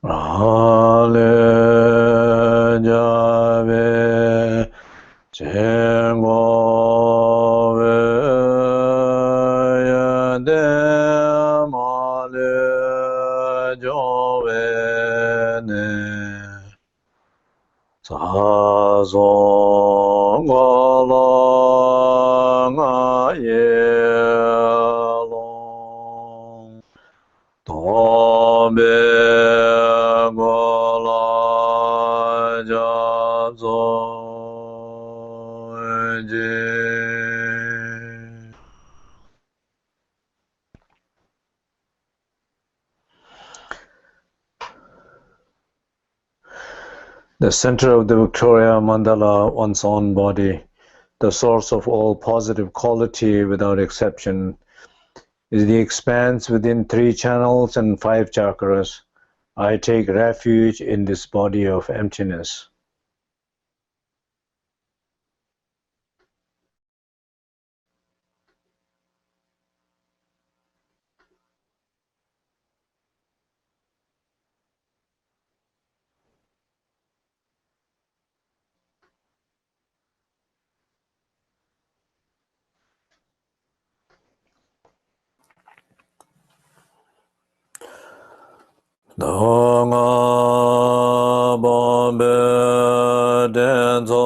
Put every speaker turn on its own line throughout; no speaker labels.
rāle jāve chengo ve yade male jove ne sazong gola nga yearlong tobe gola jazo je. The center of the Victoria Mandala, one's own body, the source of all positive quality without exception, is the expanse within 3 channels and 5 chakras. I take refuge in this body of emptiness. Dāngā bāmbē dēnzō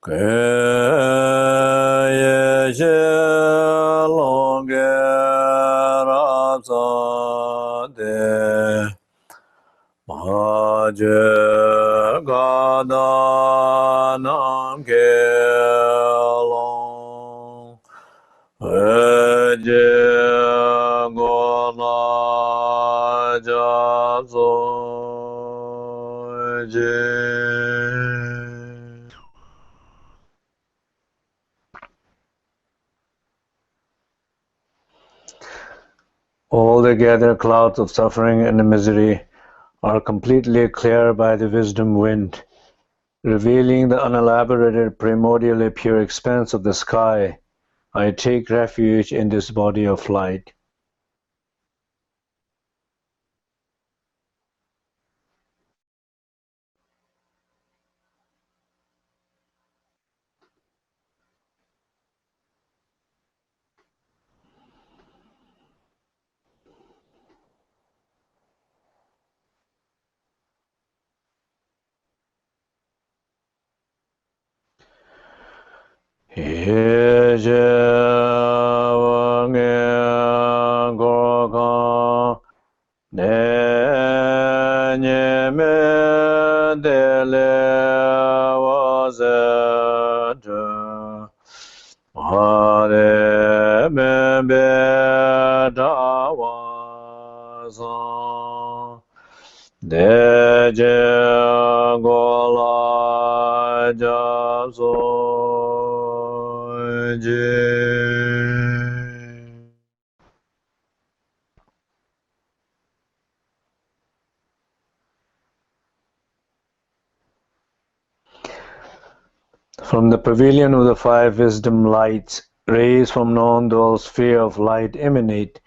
Geshe rāsā dē mājē gādā nāṁ yearlong ājē gōlā jazo je. All the gathered clouds of suffering and misery are completely cleared by the wisdom wind, revealing the unelaborated primordially pure expanse of the sky. I take refuge in this body of light. Geshe Wangyal Rinpoche dele wazeta hare bebe dawaza deje gola jazo je. From the pavilion of the 5 wisdom lights, rays from non-dual sphere of light emanate,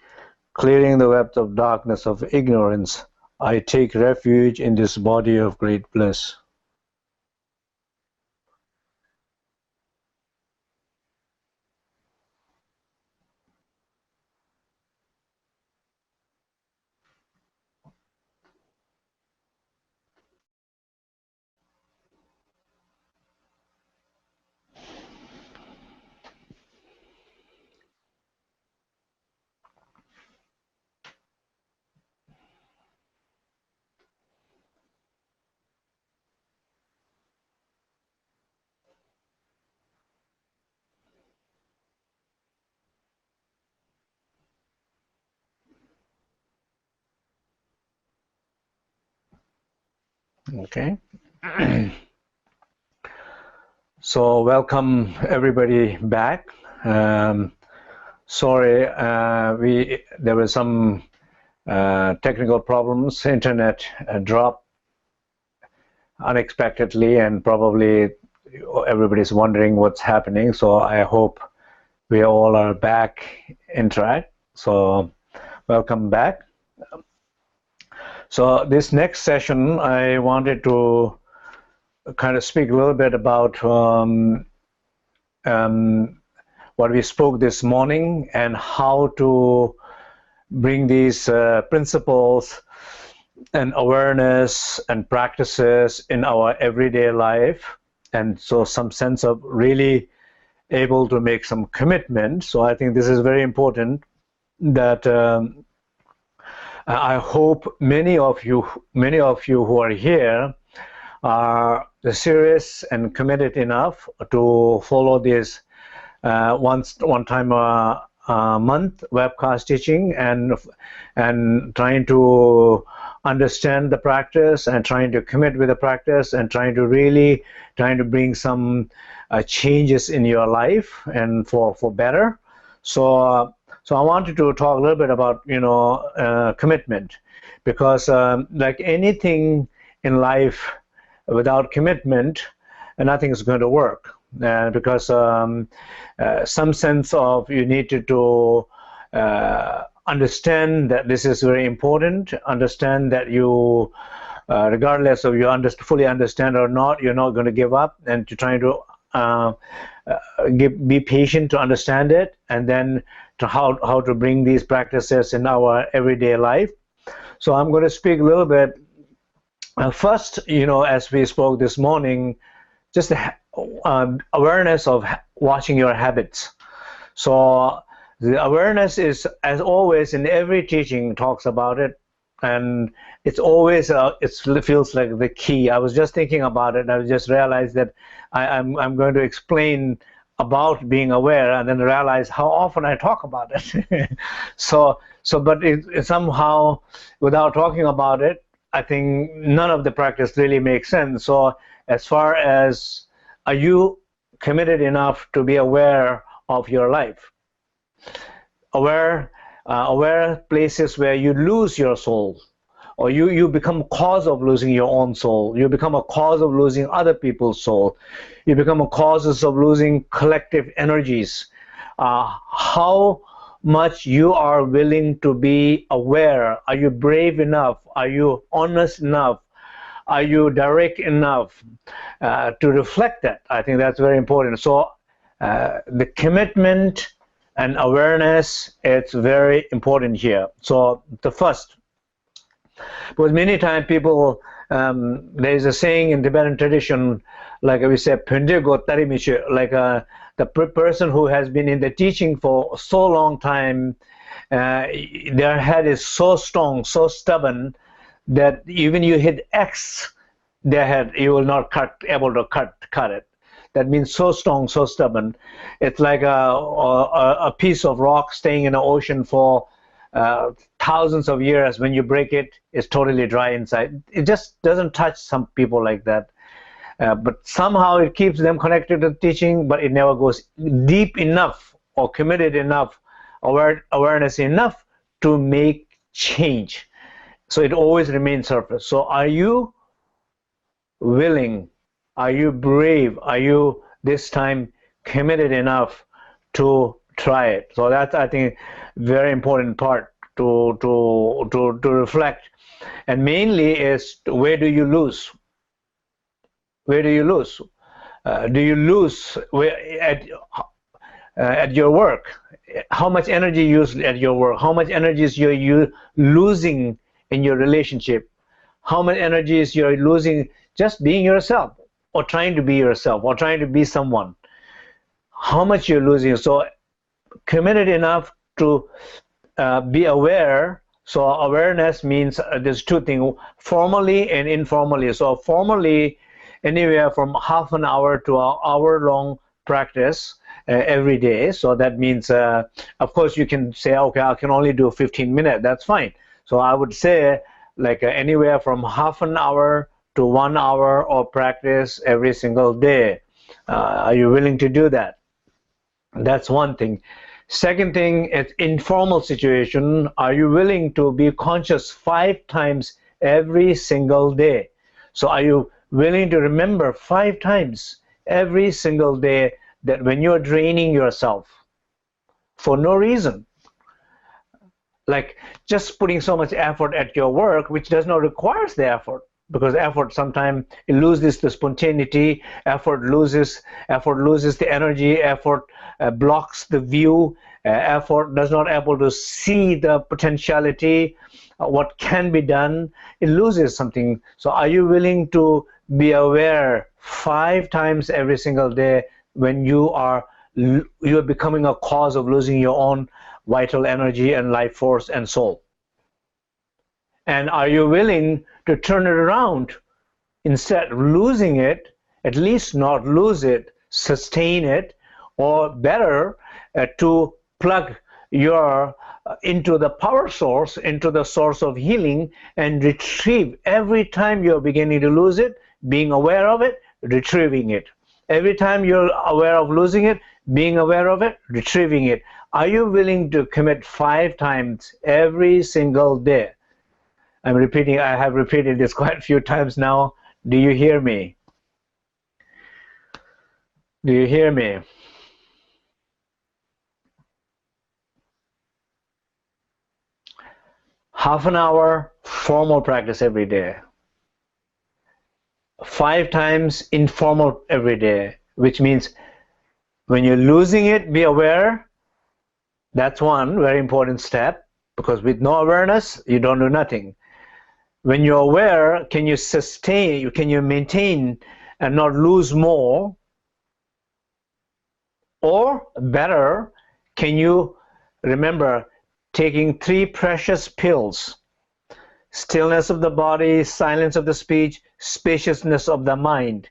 clearing the web of darkness of ignorance. I take refuge in this body of great bliss. Okay. So welcome everybody back. Sorry, there were some technical problems. Internet dropped unexpectedly, and probably everybody's wondering what's happening. So I hope we all are back in track. So welcome back. So this next session, I wanted to kind of speak a little bit about what we spoke this morning and how to bring these principles and awareness and practices in our everyday life, and so some sense of really able to make some commitment. So I think this is very important that I hope many of you who are here are serious and committed enough to follow this one time a month webcast teaching, and trying to understand the practice and trying to commit with the practice and trying to bring some changes in your life and for better. So I wanted to talk a little bit about commitment, because like anything in life, without commitment, nothing is going to work. Because some sense of you need to understand that this is very important, understand that you, regardless of you fully understand or not, you're not going to give up, and to try to be patient to understand it, and then to how to bring these practices in our everyday life. So I'm going to speak a little bit first, as we spoke this morning, just the awareness of watching your habits. So the awareness is, as always in every teaching, talks about it, and it's always it feels like the key. I was just thinking about it, and I just realized that I'm going to explain about being aware, and then realize how often I talk about it. But it somehow, without talking about it, I think none of the practice really makes sense. So as far as, are you committed enough to be aware of your life? Aware places where you lose your soul, or you become a cause of losing your own soul. You become a cause of losing other people's soul. You become a cause of losing collective energies. How much you are willing to be aware? Are you brave enough? Are you honest enough? Are you direct enough to reflect that? I think that's very important. So the commitment and awareness, it's very important here. So the first, because many times people, there is a saying in Tibetan tradition, like we say, like the person who has been in the teaching for so long time, their head is so strong, so stubborn, that even you hit X their head, you will not able to cut it. That means so strong, so stubborn. It's like a piece of rock staying in the ocean for thousands of years. When you break it, it's totally dry inside. It just doesn't touch some people like that. But somehow it keeps them connected to the teaching, but it never goes deep enough or committed enough, awareness enough to make change. So it always remains surface. So are you willing? Are you brave? Are you this time committed enough to try it? So that's, I think, very important part to reflect. And mainly is, where do you lose? Where do you lose? Do you lose at your work? How much energy you use at your work? How much energy is you losing in your relationship? How much energy is you're losing just being yourself, or trying to be yourself, or trying to be someone? How much you're losing? So committed enough to be aware. So awareness means there's two things, formally and informally. So formally, anywhere from half an hour to an hour-long practice every day. So that means, of course, you can say, okay, I can only do 15 minutes. That's fine. So I would say, like anywhere from half an hour to 1 hour of practice every single day. Are you willing to do that? That's one thing. Second thing, it's informal situation. Are you willing to be conscious 5 times every single day? So are you willing to remember 5 times every single day that when you're draining yourself for no reason, like just putting so much effort at your work, which does not require the effort, because effort sometimes it loses the spontaneity, effort loses the energy, effort blocks the view, effort does not able to see the potentiality, what can be done, it loses something. So are you willing to be aware 5 times every single day when you are becoming a cause of losing your own vital energy and life force and soul? And are you willing to turn it around? Instead of losing it, at least not lose it, sustain it, or better, to plug your into the power source, into the source of healing, and retrieve every time you're beginning to lose it, being aware of it, retrieving it. Every time you're aware of losing it, being aware of it, retrieving it. Are you willing to commit 5 times every single day? I have repeated this quite a few times now. Do you hear me? Do you hear me? Half an hour formal practice every day. 5 times informal every day, which means when you're losing it, be aware. That's one very important step, because with no awareness, you don't do nothing. When you're aware, can you sustain, can you maintain and not lose more? Or better, can you remember taking 3 precious pills: stillness of the body, silence of the speech, spaciousness of the mind?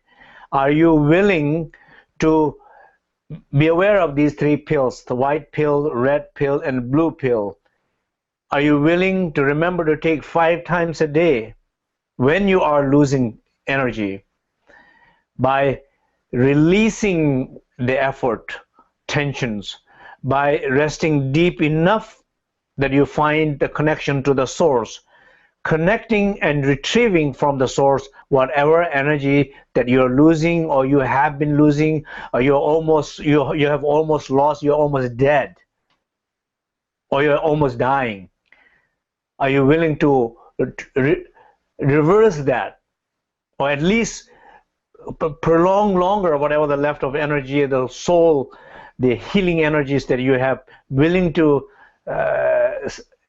Are you willing to be aware of these 3 pills, the white pill, red pill, and blue pill? Are you willing to remember to take 5 times a day when you are losing energy, by releasing the effort, tensions, by resting deep enough that you find the connection to the source, connecting and retrieving from the source whatever energy that you're losing, or you have been losing, or you have almost lost, you're almost dead, or you're almost dying. Are you willing to reverse that, or at least prolong longer whatever the left of energy, the soul, the healing energies that you have, willing to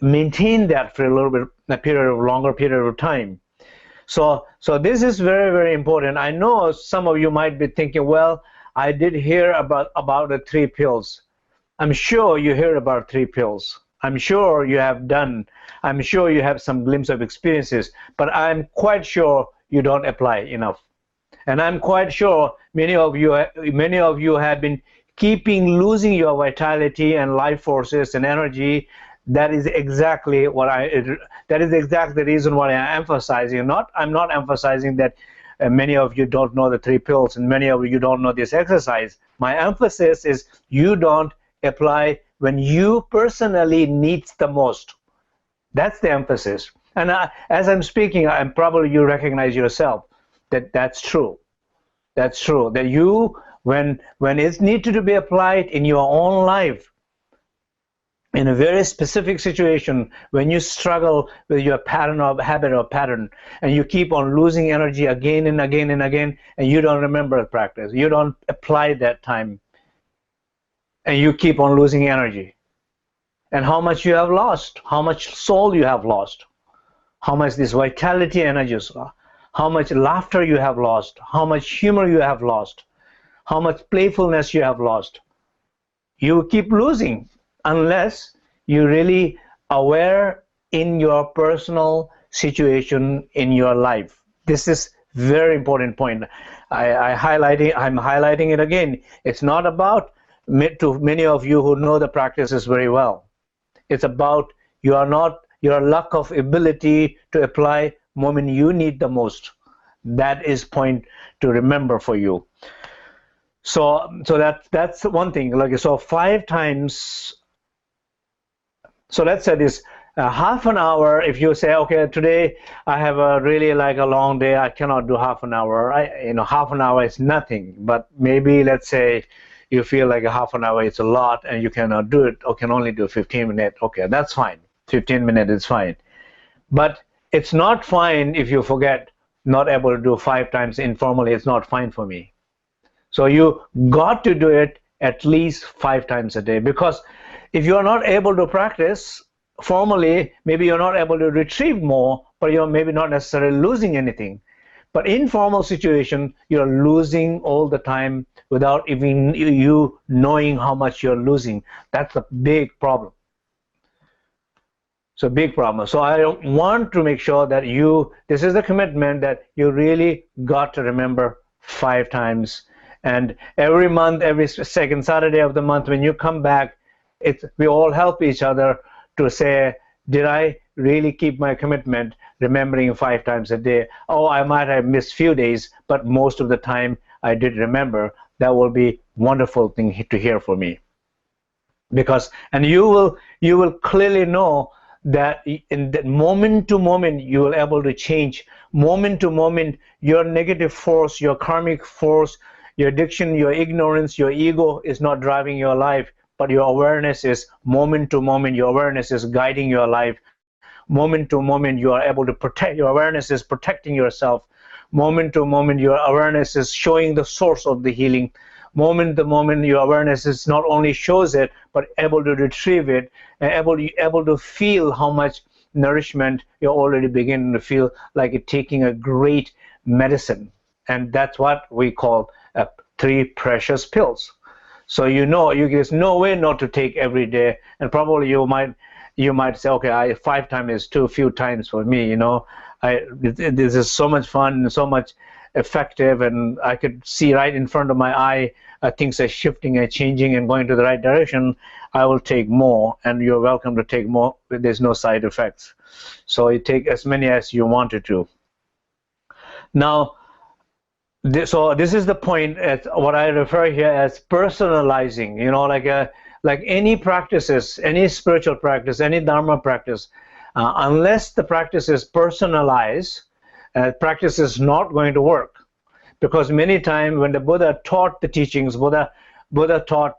maintain that for a little bit, longer period of time? So this is very, very important. I know some of you might be thinking, well, I did hear about the 3 pills. I'm sure you heard about 3 pills. I'm sure you have done. I'm sure you have some glimpse of experiences, but I'm quite sure you don't apply enough. And I'm quite sure many of you have been losing your vitality and life forces and energy. That is exactly the reason why I'm emphasizing. I'm not emphasizing that many of you don't know the 3 pills and many of you don't know this exercise. My emphasis is you don't apply when you personally needs the most. That's the emphasis. And as I'm speaking, you recognize yourself that that's true. That's true. That you, when it's needed to be applied in your own life, in a very specific situation, when you struggle with your pattern or habit or pattern, and you keep on losing energy again and again and again, and you don't remember the practice, you don't apply that time, and you keep on losing energy. And how much you have lost, how much soul you have lost, how much this vitality energies, how much laughter you have lost, how much humor you have lost, how much playfulness you have lost. You keep losing unless you're really aware in your personal situation in your life. This is very important point. I'm highlighting it again. It's not about, to many of you who know the practices very well, it's about your lack of ability to apply moment you need the most. That is point to remember for you. So that's one thing. Like, so 5 times. So let's say this half an hour. If you say, okay, today I have a really a long day, I cannot do half an hour. Half an hour is nothing. But maybe let's say you feel like a half an hour is a lot and you cannot do it, or can only do 15 minutes. Okay, that's fine. 15 minutes is fine. But it's not fine if you forget, not able to do 5 times informally. It's not fine for me. So you got to do it at least 5 times a day, because if you're not able to practice formally, maybe you're not able to retrieve more, but you're maybe not necessarily losing anything. But informal situation, you're losing all the time without even you knowing how much you're losing. That's a big problem. So big problem. So I want to make sure that this is the commitment that you really got to remember 5 times. And every month, every second Saturday of the month, when you come back, we all help each other to say, did I really keep my commitment, remembering 5 times a day? Oh, I might have missed few days, but most of the time I did remember. That will be wonderful thing to hear for me. Because, and you will clearly know that in that moment to moment you will able to change. Moment to moment, your negative force, your karmic force, your addiction, your ignorance, your ego is not driving your life, but your awareness is moment to moment. Your awareness is guiding your life. Moment to moment, you are able to protect. Your awareness is protecting yourself. Moment to moment, your awareness is showing the source of the healing. Moment to moment, your awareness is not only shows it, but able to retrieve it, and able to feel how much nourishment you're already beginning to feel, like it's taking a great medicine. And that's what we call 3 precious pills. So there's no way not to take every day. And probably you might say, okay, 5 times is too few times for me. This is so much fun and so much effective, and I could see right in front of my eye things are shifting and changing and going to the right direction. I will take more, and you're welcome to take more. There's no side effects. So you take as many as you wanted to. Now, so this is the point at what I refer here as personalizing. Like any practices, any spiritual practice, any dharma practice, unless the practice is personalized, practice is not going to work. Because many times when the Buddha taught the teachings, Buddha taught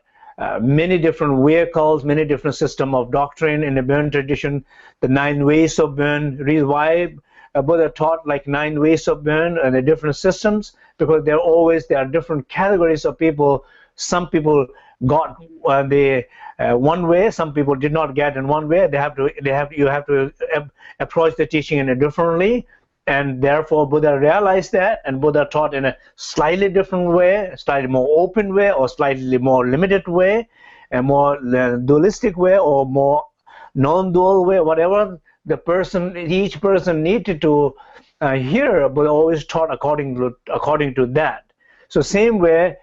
many different vehicles, many different system of doctrine in the Burn tradition, the 9 ways of Burn. Reason why Buddha taught like 9 ways of Burn and the different systems, because there are different categories of people. Some people got one way, some people did not get in one way. You have to approach the teaching in a differently. And therefore, Buddha realized that, and Buddha taught in a slightly different way, slightly more open way, or slightly more limited way, a more dualistic way, or more non-dual way, whatever each person needed to hear. Buddha always taught according to that. So same way,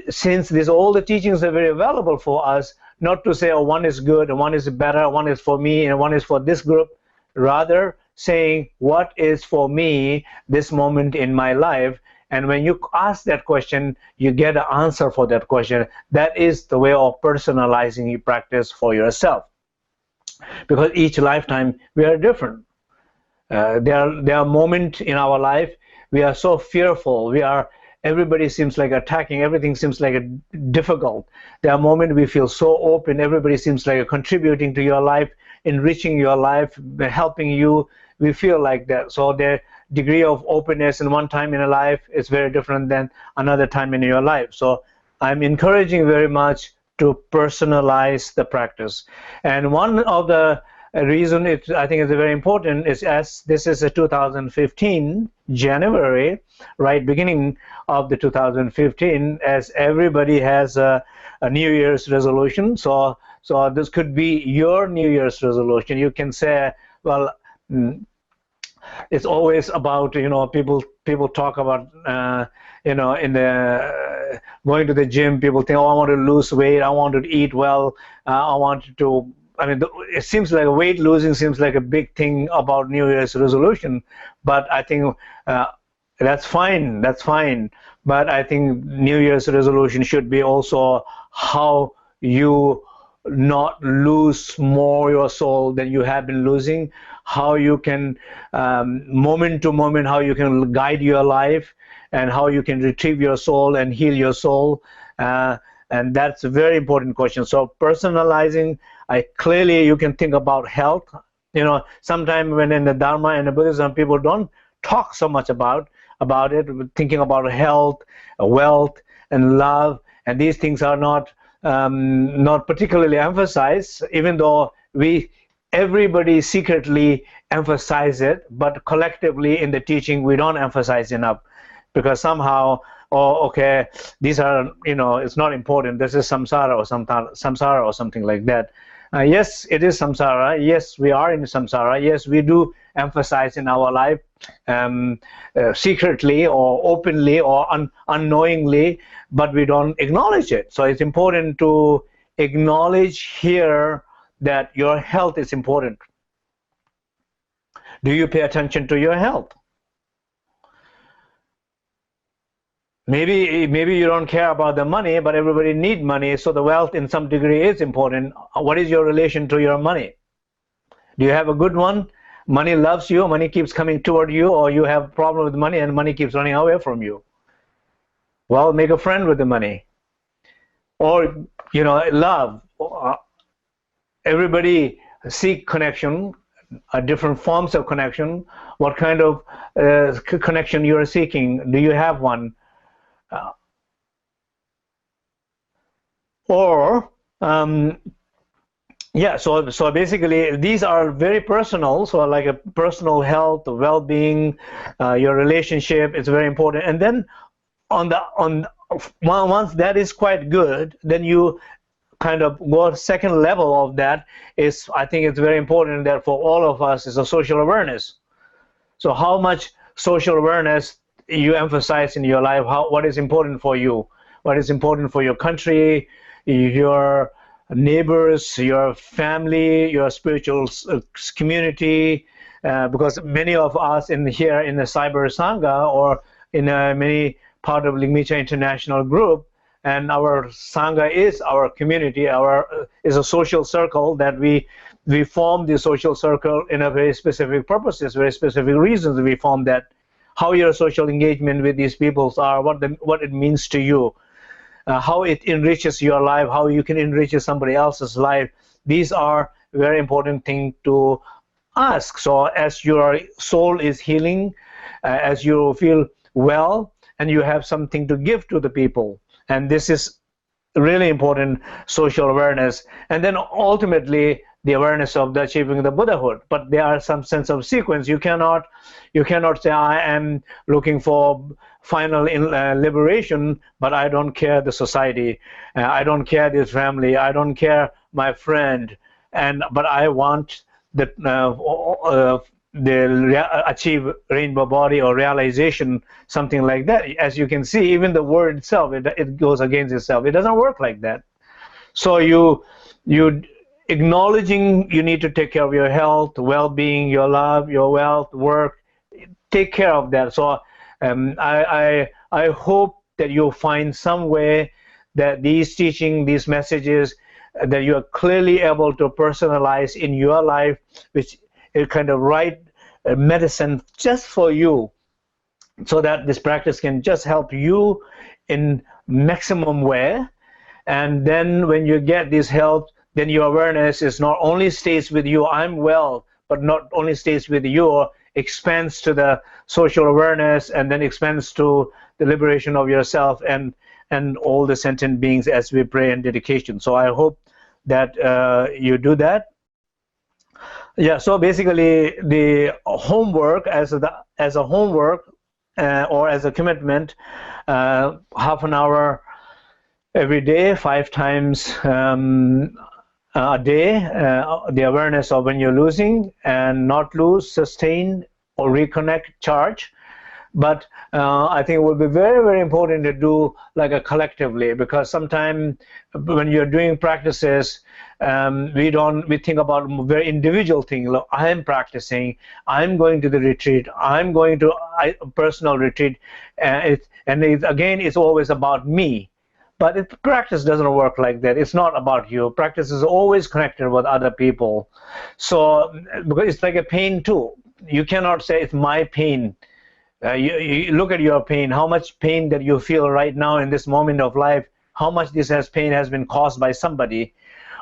since all the teachings are very available for us, not to say, oh, one is good and one is better, one is for me and one is for this group, rather saying what is for me this moment in my life. And when you ask that question, you get an answer for that question. That is the way of personalizing your practice for yourself, because each lifetime we are different. There are moments in our life we are so fearful, everybody seems like attacking, everything seems like difficult. There are moments we feel so open, everybody seems like contributing to your life, enriching your life, helping you. We feel like that. So the degree of openness in one time in a life is very different than another time in your life. So I'm encouraging very much to personalize the practice. And one of the reason I think is very important is, as this is a 2015 January, right, beginning of the 2015, as everybody has a New Year's resolution. So this could be your New Year's resolution. You can say, well, it's always about, people talk about, in the going to the gym, people think, oh, I want to lose weight, I want to eat well, I want to, it seems like weight losing seems like a big thing about New Year's resolution, but I think that's fine, but I think New Year's resolution should be also how you not lose more your soul than you have been losing, how you can moment to moment, how you can guide your life, and how you can retrieve your soul and heal your soul, and that's a very important question. So personalizing, Clearly you can think about health. You know, sometimes when in the Dharma and the Buddhism, people don't talk so much about it, thinking about health, wealth, and love, and these things are not particularly emphasized, even though everybody secretly emphasize it, but collectively in the teaching we don't emphasize enough, because somehow, oh, okay, these are, you know, it's not important, this is samsara or something like that. Yes, it is samsara. Yes, we are in samsara. Yes, we do emphasize in our life, secretly or openly or unknowingly, but we don't acknowledge it. So it's important to acknowledge here that your health is important. Do you pay attention to your health? Maybe you don't care about the money, but everybody needs money, so the wealth in some degree is important. What is your relation to your money? Do you have a good one? Money loves you, money keeps coming toward you, or you have a problem with money and money keeps running away from you? Well, make a friend with the money. Or, you know, love. Everybody seek connection, different forms of connection. What kind of connection you are seeking? Do you have one? Yeah, so basically these are very personal. So like a personal health, well-being, your relationship is very important. And then once that is quite good, then you kind of go second level of that is, I think it's very important that for all of us is a social awareness. So how much social awareness you emphasize in your life, what is important for you, what is important for your country, your neighbors, your family, your spiritual community, because many of us here in the Cyber Sangha or in many part of Lingmicha International Group, and our Sangha is our community, is a social circle that we form the social circle in a very specific purposes, very specific reasons we form that. How your social engagement with these peoples are, what it means to you, how it enriches your life, how you can enrich somebody else's life. These are very important things to ask. So as your soul is healing, as you feel well, and you have something to give to the people, and this is really important social awareness. And then ultimately the awareness of achieving the Buddhahood. But there are some sense of sequence. You cannot say I am looking for final liberation, but I don't care the society, I don't care this family, I don't care my friend, but I want achieve rainbow body or realization, something like that. As you can see, even the word itself, it goes against itself. It doesn't work like that. So you acknowledging you need to take care of your health, well-being, your love, your wealth, work, take care of that. So I hope that you'll find some way that these teaching, these messages, that you are clearly able to personalize in your life, which is kind of right medicine just for you, so that this practice can just help you in maximum way. And then when you get this help, then your awareness is not only stays with you, I'm well, but not only stays with you, expands to the social awareness, and then expands to the liberation of yourself and all the sentient beings as we pray in dedication. So I hope that you do that. Yeah, so basically the homework as a homework or as a commitment, half an hour every day, 5 times a day, the awareness of when you're losing, and not lose, sustain, or reconnect, charge. But I think it would be very, very important to do like a collectively, because sometimes when you're doing practices, we think about very individual things. Look, I'm practicing, I'm going to the retreat, I'm going to personal retreat, again, it's always about me. But practice doesn't work like that. It's not about you. Practice is always connected with other people. So because it's like a pain too. You cannot say it's my pain. You look at your pain, how much pain that you feel right now in this moment of life, how much pain has been caused by somebody,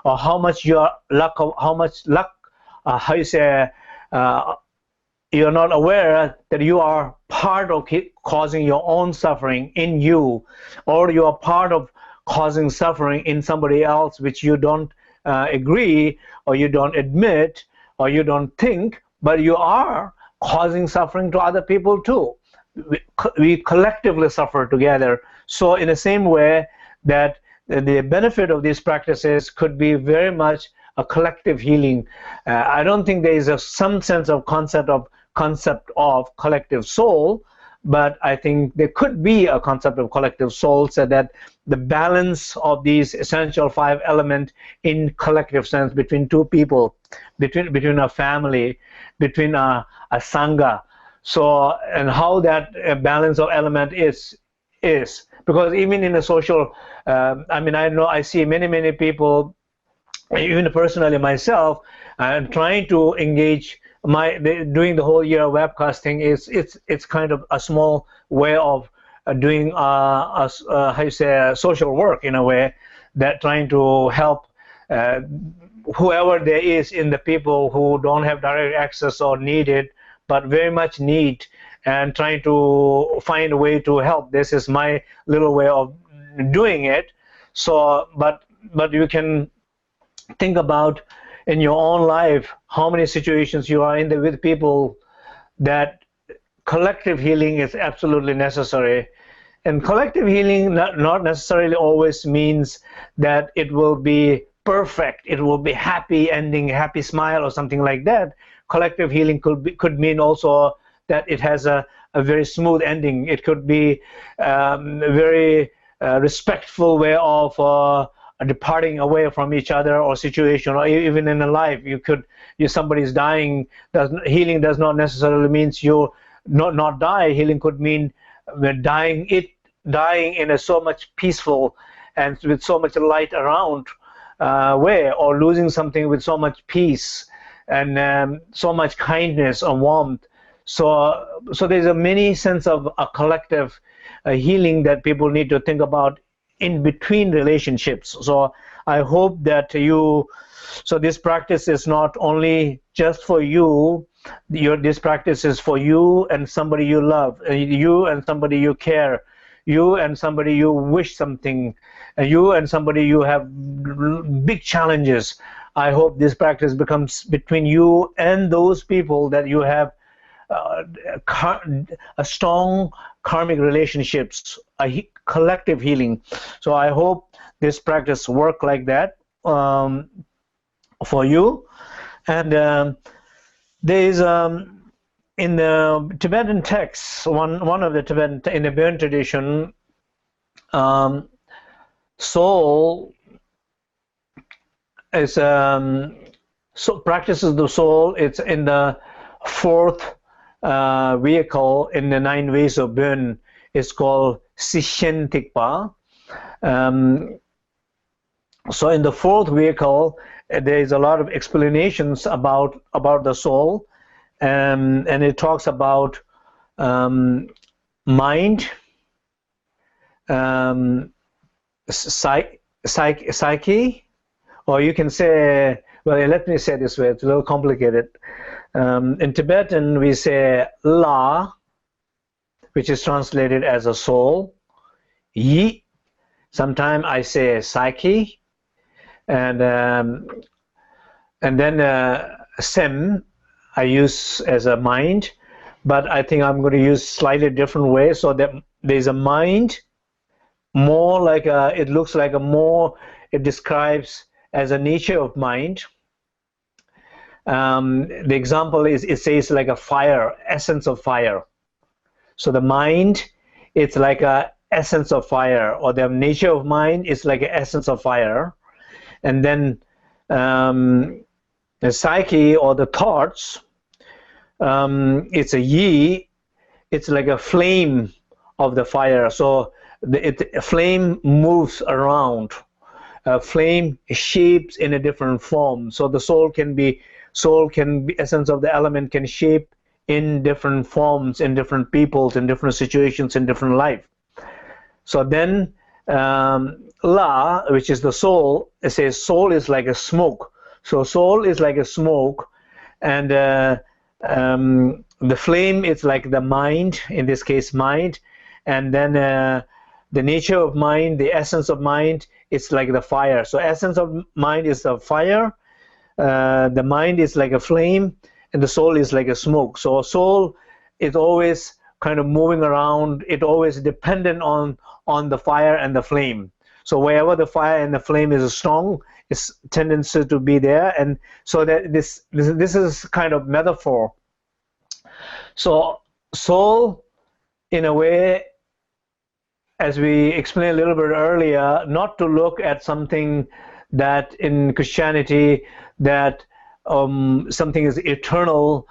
or how much how much luck, how you say, you're not aware that you are part of causing your own suffering in you, or you are part of causing suffering in somebody else, which you don't agree, or you don't admit, or you don't think, but you are causing suffering to other people too. We collectively suffer together. So in the same way that the benefit of these practices could be very much a collective healing. I don't think there is some sense of concept of collective soul, but I think there could be a concept of collective soul, so that the balance of these essential 5 elements in collective sense between two people, between a family, between a sangha. So, and how that balance of element is because even in a social, I mean, I see many people, even personally myself, trying to engage doing the whole year webcasting it's kind of a small way of doing how you say social work, in a way, that trying to help whoever there is in the people who don't have direct access or need it, but very much need, and trying to find a way to help. This is my little way of doing it. So, but you can think about in your own life how many situations you are in with people that collective healing is absolutely necessary. And collective healing not necessarily always means that it will be perfect, it will be happy ending, happy smile or something like that. Collective healing could mean also that it has a very smooth ending. It could be a very respectful way of departing away from each other or situation, or even in a life. Somebody's dying. Healing does not necessarily means you not die. Healing could mean dying in a so much peaceful and with so much light around way, or losing something with so much peace and so much kindness or warmth. So there's a many sense of a collective healing that people need to think about in between relationships. So I hope that this practice is not only just for you. This practice is for you and somebody you love, you and somebody you care, you and somebody you wish something, you and somebody you have big challenges. I hope this practice becomes between you and those people that you have a strong karmic relationships, a collective healing. So I hope this practice work like that for you. And there is in the Tibetan texts, one of the Tibetan, in the Burn tradition, soul is so practices the soul. It's in the 4th vehicle in the 9 ways of Burn. It's called Sishen Tikpa. So in the 4th vehicle, there is a lot of explanations about the soul, and it talks about mind, psyche, or you can say, well, let me say this way, it's a little complicated. In Tibetan, we say La, which is translated as a soul, Yi, sometimes I say psyche, and then Sem I use as a mind, but I think I'm going to use slightly different way, so that there's a mind, more like it looks like it describes as a nature of mind. The example is, it says like a fire, essence of fire. So the mind, it's like a essence of fire, or the nature of mind is like an essence of fire. And then the psyche, or the thoughts, it's a yi, it's like a flame of the fire. So a flame moves around. A flame shapes in a different form. So the soul can be essence of the element can shape in different forms, in different peoples, in different situations, in different life. So then La, which is the soul, it says soul is like a smoke. So soul is like a smoke, and the flame is like the mind, in this case mind, and then the nature of mind, the essence of mind, it's like the fire. So essence of mind is the fire, the mind is like a flame, and the soul is like a smoke. So soul is always kind of moving around, it always dependent on the fire and the flame. So wherever the fire and the flame is strong, its tendency to be there. And so that this is kind of metaphor. So soul, in a way, as we explained a little bit earlier, not to look at something that in Christianity that something is eternal,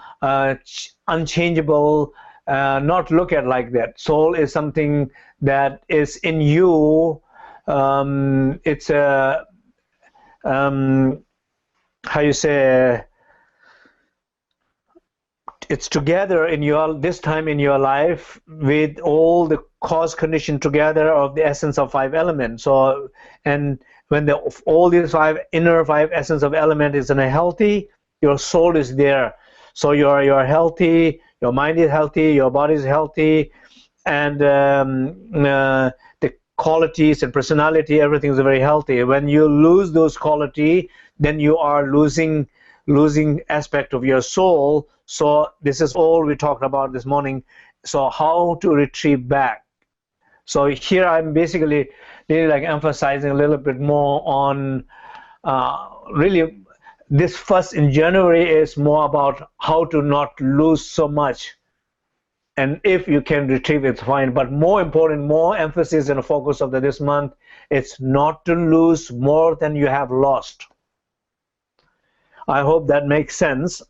unchangeable, not look at like that. Soul is something that is in you. It's a how you say, it's together in your this time in your life with all the cause condition together of the essence of 5 elements. So, and when all these inner five essence of element is in a healthy, your soul is there. So you're healthy, your mind is healthy, your body is healthy, and the qualities and personality, everything is very healthy. When you lose those qualities, then you are losing aspect of your soul. So this is all we talked about this morning. So how to retrieve back. So here I'm basically really like emphasizing a little bit more on really this first in January is more about how to not lose so much. And if you can retrieve, it's fine. But more important, more emphasis and focus of this month, it's not to lose more than you have lost. I hope that makes sense.